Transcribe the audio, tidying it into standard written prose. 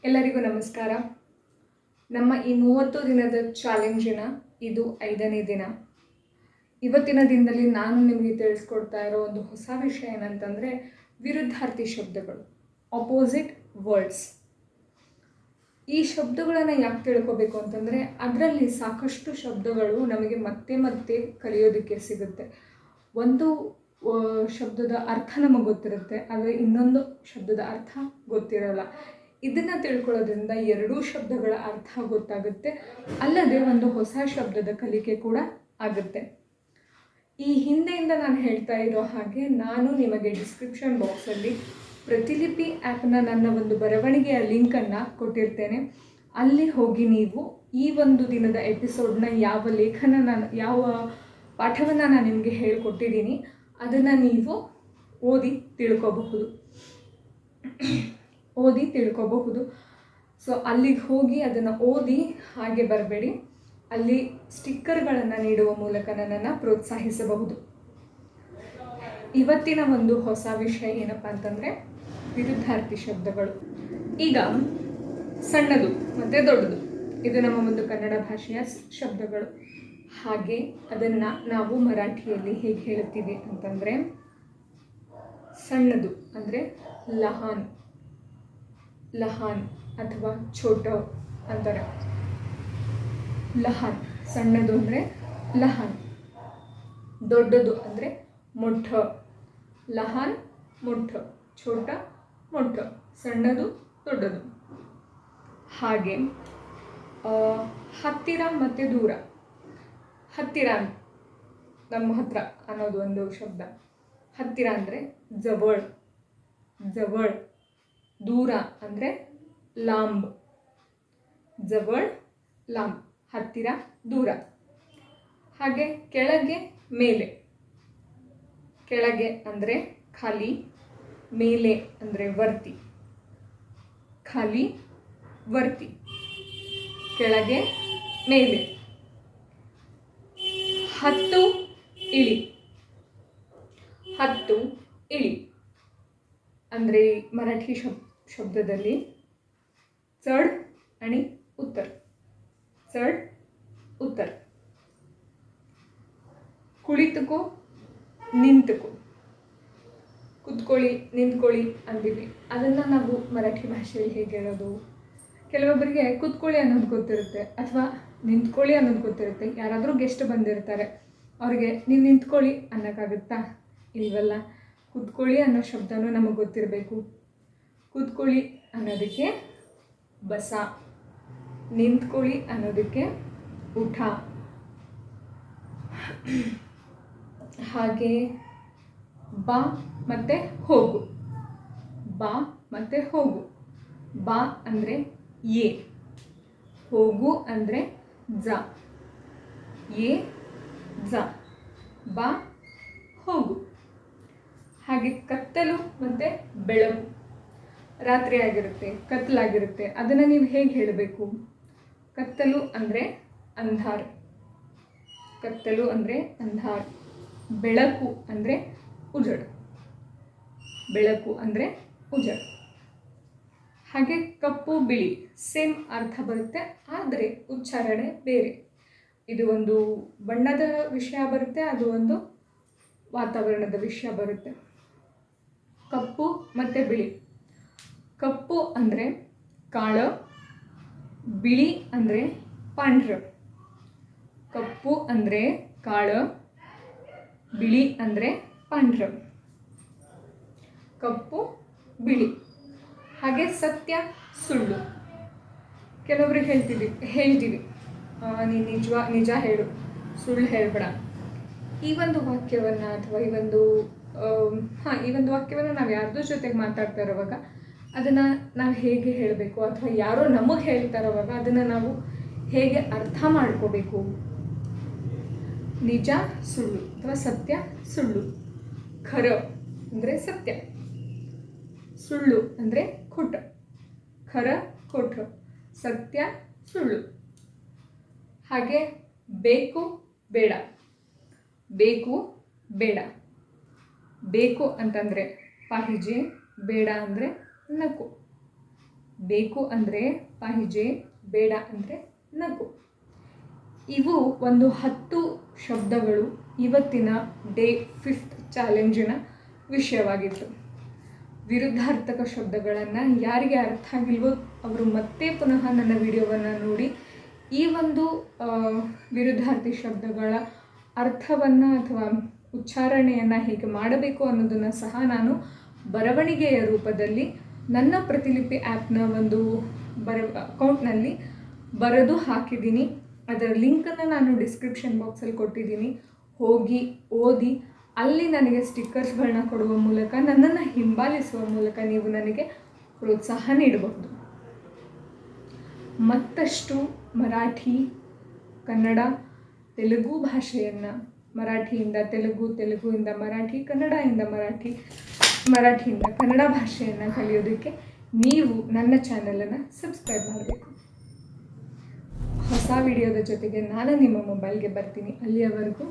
ಎಲ್ಲರಿಗೂ ನಮಸ್ಕಾರ. ನಮ್ಮ ಈ 30 ದಿನದ ಚಾಲೆಂಜಿನ ಇದು 5ನೇ ದಿನ. ಇವತ್ತಿನ ದಿನದಲ್ಲಿ ನಾನು ನಿಮಗೆ ತಿಳಿಸ್ಕೊಡ್ತಾ ಇರೋ ಒಂದು ಹೊಸ ವಿಷಯ ಏನಂತಂದರೆ ವಿರುದ್ಧಾರ್ಥಿ ಶಬ್ದಗಳು, ಆಪೋಸಿಟ್ ವರ್ಡ್ಸ್. ಈ ಶಬ್ದಗಳನ್ನು ಯಾಕೆ ತಿಳ್ಕೊಬೇಕು ಅಂತಂದರೆ ಅದರಲ್ಲಿ ಸಾಕಷ್ಟು ಶಬ್ದಗಳು ನಮಗೆ ಮತ್ತೆ ಮತ್ತೆ ಕಲಿಯೋದಕ್ಕೆ ಸಿಗುತ್ತೆ. ಒಂದು ಶಬ್ದದ ಅರ್ಥ ನಮಗೆ ಗೊತ್ತಿರುತ್ತೆ, ಆದರೆ ಇನ್ನೊಂದು ಶಬ್ದದ ಅರ್ಥ ಗೊತ್ತಿರಲ್ಲ. ಇದನ್ನು ತಿಳ್ಕೊಳ್ಳೋದ್ರಿಂದ ಎರಡೂ ಶಬ್ದಗಳ ಅರ್ಥ ಗೊತ್ತಾಗುತ್ತೆ, ಅಲ್ಲದೆ ಒಂದು ಹೊಸ ಶಬ್ದದ ಕಲಿಕೆ ಕೂಡ ಆಗುತ್ತೆ. ಈ ಹಿಂದೆಯಿಂದ ನಾನು ಹೇಳ್ತಾ ಇರೋ ಹಾಗೆ ನಾನು ನಿಮಗೆ ಡಿಸ್ಕ್ರಿಪ್ಷನ್ ಬಾಕ್ಸಲ್ಲಿ ಪ್ರತಿಲಿಪಿ ಆ್ಯಪ್ನ ನನ್ನ ಒಂದು ಬರವಣಿಗೆಯ ಲಿಂಕನ್ನು ಕೊಟ್ಟಿರ್ತೇನೆ. ಅಲ್ಲಿ ಹೋಗಿ ನೀವು ಈ ಒಂದು ದಿನದ ಎಪಿಸೋಡ್ನ ಯಾವ ಪಾಠವನ್ನು ನಾನು ನಿಮಗೆ ಹೇಳಿಕೊಟ್ಟಿದ್ದೀನಿ ಅದನ್ನು ನೀವು ಓದಿ ತಿಳ್ಕೊಬಹುದು. ಸೊ ಅಲ್ಲಿಗೆ ಹೋಗಿ ಅದನ್ನು ಓದಿ ಹಾಗೆ ಬರಬೇಡಿ, ಅಲ್ಲಿ ಸ್ಟಿಕ್ಕರ್ಗಳನ್ನು ನೀಡುವ ಮೂಲಕ ನನ್ನನ್ನು ಪ್ರೋತ್ಸಾಹಿಸಬಹುದು. ಇವತ್ತಿನ ಒಂದು ಹೊಸ ವಿಷಯ ಏನಪ್ಪ ಅಂತಂದರೆ ವಿರುದ್ಧಾರ್ಥಿ ಶಬ್ದಗಳು. ಈಗ ಸಣ್ಣದು ಮತ್ತು ದೊಡ್ಡದು ಇದು ನಮ್ಮ ಒಂದು ಕನ್ನಡ ಭಾಷೆಯ ಶಬ್ದಗಳು. ಹಾಗೆ ಅದನ್ನು ನಾವು ಮರಾಠಿಯಲ್ಲಿ ಹೇಗೆ ಹೇಳ್ತೀವಿ ಅಂತಂದರೆ ಸಣ್ಣದು ಅಂದರೆ ಲಹಾನ್ ಅಥವಾ ಛೋಟ ಅಂತಾರೆ. ಲಹಾನ್, ಸಣ್ಣದು ಅಂದರೆ ಲಹಾನ್. ದೊಡ್ಡದು ಅಂದರೆ ಮೊಠ. ಲಹಾನ್ ಮೊಠ, ಛೋಟ ಮೊಠ, ಸಣ್ಣದು ದೊಡ್ಡದು. ಹಾಗೆ ಹತ್ತಿರ ಮತ್ತು ದೂರ. ಹತ್ತಿರ ನಮ್ಮ ಹತ್ರ ಅನ್ನೋದು ಒಂದು ಶಬ್ದ. ಹತ್ತಿರ ಅಂದರೆ ಜವಳ್. ದೂರ ಅಂದರೆ ಲಾಂಬ್. ಜವಳ್ ಲಾಂಬ್, ಹತ್ತಿರ ದೂರ. ಹಾಗೆ ಕೆಳಗೆ ಮೇಲೆ. ಕೆಳಗೆ ಅಂದರೆ ಖಾಲಿ, ಮೇಲೆ ಅಂದರೆ ವರ್ತಿ. ಖಾಲಿ ವರ್ತಿ, ಕೆಳಗೆ ಮೇಲೆ. ಹತ್ತು ಇಳಿ ಅಂದರೆ ಮರಾಠಿ ಶಬ್ದದಲ್ಲಿ ಚढ आणि उतर. चढ उतर. ಕುಳಿತುಕೋ ನಿಂತುಕೋ. ಕೂತ್ಕೊಳ್ಳಿ ನಿಂತ್ಕೊಳ್ಳಿ ಅಂತೀವಿ. ಅದನ್ನು ನಾವು ಮರಾಠಿ ಭಾಷೆಯಲ್ಲಿ ಹೇಗೆ ಹೇಳೋದು? ಕೆಲವೊಬ್ಬರಿಗೆ ಕೂತ್ಕೊಳ್ಳಿ ಅನ್ನೋದು ಗೊತ್ತಿರುತ್ತೆ ಅಥವಾ ನಿಂತ್ಕೊಳ್ಳಿ ಅನ್ನೋದು ಗೊತ್ತಿರುತ್ತೆ. ಯಾರಾದರೂ ಗೆಸ್ಟ್ ಬಂದಿರ್ತಾರೆ, ಅವ್ರಿಗೆ ನೀವು ನಿಂತ್ಕೊಳ್ಳಿ ಅನ್ನೋಕ್ಕಾಗುತ್ತಾ? ಇಲ್ವಲ್ಲ. ಕೂತ್ಕೊಳ್ಳಿ ಅನ್ನೋ ಶಬ್ದನೂ ನಮಗೆ ಗೊತ್ತಿರಬೇಕು. ಕೂತ್ಕೊಳ್ಳಿ ಅನ್ನೋದಕ್ಕೆ ಬಸ, ನಿಂತ್ಕೊಳ್ಳಿ ಅನ್ನೋದಕ್ಕೆ ಊಟ. ಹಾಗೆ ಬಾ ಮತ್ತು ಹೋಗು. ಬಾ ಮತ್ತು ಹೋಗು. ಬಾ ಅಂದರೆ ಯೇ, ಹೋಗು ಅಂದರೆ ಜಾ. ಯೇ ಜಾ, ಬಾ ಹೋಗು. ಹಾಗೆ ಕತ್ತಲು ಮತ್ತು ಬೆಳಕು. ರಾತ್ರಿ ಆಗಿರುತ್ತೆ, ಕತ್ತಲಾಗಿರುತ್ತೆ, ಅದನ್ನು ನೀವು ಹೇಗೆ ಹೇಳಬೇಕು? ಕತ್ತಲು ಅಂದರೆ ಅಂಧಾರ್. ಕತ್ತಲು ಅಂದರೆ ಅಂಧಾರ್. ಬೆಳಕು ಅಂದರೆ ಉಜಡ್. ಬೆಳಕು ಅಂದರೆ ಉಜಡ್. ಹಾಗೆ ಕಪ್ಪು ಬಿಳಿ ಸೇಮ್ ಅರ್ಥ ಬರುತ್ತೆ, ಆದರೆ ಉಚ್ಚಾರಣೆ ಬೇರೆ. ಇದು ಒಂದು ಬಣ್ಣದ ವಿಷಯ ಬರುತ್ತೆ, ಅದು ಒಂದು ವಾತಾವರಣದ ವಿಷಯ ಬರುತ್ತೆ. ಕಪ್ಪು ಮತ್ತು ಬಿಳಿ. ಕಪ್ಪು ಅಂದರೆ ಕಾಳ, ಬಿಳಿ ಅಂದರೆ ಪಾಂಢ್ರ. ಕಪ್ಪು ಅಂದರೆ ಕಾಳ, ಬಿಳಿ ಅಂದರೆ ಪಾಂಢ್ರ. ಕಪ್ಪು ಬಿಳಿ. ಹಾಗೆ ಸತ್ಯ ಸುಳ್ಳು. ಕೆಲವರಿಗೆ ಹೇಳ್ತೀವಿ ನೀನು ನಿಜ ಹೇಳು, ಸುಳ್ಳು ಹೇಳಬೇಡ. ಈ ಒಂದು ವಾಕ್ಯವನ್ನು ಅಥವಾ ಈ ಒಂದು ವಾಕ್ಯವನ್ನು ನಾವು ಯಾರ್ದೋ ಜೊತೆಗೆ ಮಾತಾಡ್ತಾ ಇರೋವಾಗ ಅದನ್ನು ನಾವು ಹೇಗೆ ಹೇಳಬೇಕು, ಅಥವಾ ಯಾರೋ ನಮಗೆ ಹೇಳ್ತಾ ಇರೋವಾಗ ಅದನ್ನು ನಾವು ಹೇಗೆ ಅರ್ಥ ಮಾಡ್ಕೋಬೇಕು? ನಿಜ ಸುಳ್ಳು ಅಥವಾ ಸತ್ಯ ಸುಳ್ಳು. ಖರ ಅಂದರೆ ಸತ್ಯ, ಸುಳ್ಳು ಅಂದರೆ ಖೋಟ. ಖರ ಖೋಟ, ಸತ್ಯ ಸುಳ್ಳು. ಹಾಗೆ ಬೇಕು ಬೇಡ. ಬೇಕು ಬೇಡ. ಬೇಕು ಅಂತಂದರೆ ಪಾಹಿಜೆ, ಬೇಡ ಅಂದರೆ ನಕು. ಬೇಕು ಅಂದರೆ ಪಾಹಿಜೆ, ಬೇಡ ಅಂದರೆ ನಗು. ಇವು ಒಂದು 10 ಶಬ್ದಗಳು ಇವತ್ತಿನ ಡೇ 5th ಚಾಲೆಂಜಿನ ವಿಷಯವಾಗಿತ್ತು. ವಿರುದ್ಧಾರ್ಥಕ ಶಬ್ದಗಳನ್ನು ಯಾರಿಗೆ ಅರ್ಥ ಆಗಿಲ್ವೋ ಅವರು ಮತ್ತೆ ಪುನಃ ನನ್ನ ವಿಡಿಯೋವನ್ನು ನೋಡಿ ಈ ಒಂದು ವಿರುದ್ಧಾರ್ಥಿ ಶಬ್ದಗಳ ಅರ್ಥವನ್ನು ಅಥವಾ ಉಚ್ಚಾರಣೆಯನ್ನು ಹೇಗೆ ಮಾಡಬೇಕು ಅನ್ನೋದನ್ನು ಸಹ ನಾನು ಬರವಣಿಗೆಯ ರೂಪದಲ್ಲಿ ನನ್ನ ಪ್ರತಿಲಿಪಿ ಆ್ಯಪ್ನ ಒಂದು ಅಕೌಂಟ್ನಲ್ಲಿ ಬರೆದು ಹಾಕಿದ್ದೀನಿ. ಅದರ ಲಿಂಕನ್ನು ನಾನು ಡಿಸ್ಕ್ರಿಪ್ಷನ್ ಬಾಕ್ಸಲ್ಲಿ ಕೊಟ್ಟಿದ್ದೀನಿ. ಹೋಗಿ ಓದಿ ಅಲ್ಲಿ ನನಗೆ ಸ್ಟಿಕ್ಕರ್ಸ್ಗಳನ್ನ ಕೊಡುವ ಮೂಲಕ ನನ್ನನ್ನು ಹಿಂಬಾಲಿಸುವ ಮೂಲಕ ನೀವು ನನಗೆ ಪ್ರೋತ್ಸಾಹ ನೀಡಬಹುದು. ಮತ್ತಷ್ಟು ಮರಾಠಿ, ಕನ್ನಡ, ತೆಲುಗು ಭಾಷೆಯನ್ನು ಮರಾಠಿಯಿಂದ ತೆಲುಗು, ತೆಲುಗುವಿಂದ ಮರಾಠಿ, ಕನ್ನಡದಿಂದ ಮರಾಠಿ, ಮರಾಠಿಯಿಂದ ಕನ್ನಡ ಭಾಷೆಯನ್ನು ಕಲಿಯೋದಕ್ಕೆ ನೀವು ನನ್ನ ಚಾನಲನ್ನು ಸಬ್ಸ್ಕ್ರೈಬ್ ಮಾಡಬೇಕು. ಹೊಸ ವಿಡಿಯೋದ ಜೊತೆಗೆ ನಾನು ನಿಮ್ಮ ಮೊಬೈಲ್ಗೆ ಬರ್ತೀನಿ. ಅಲ್ಲಿಯವರೆಗೂ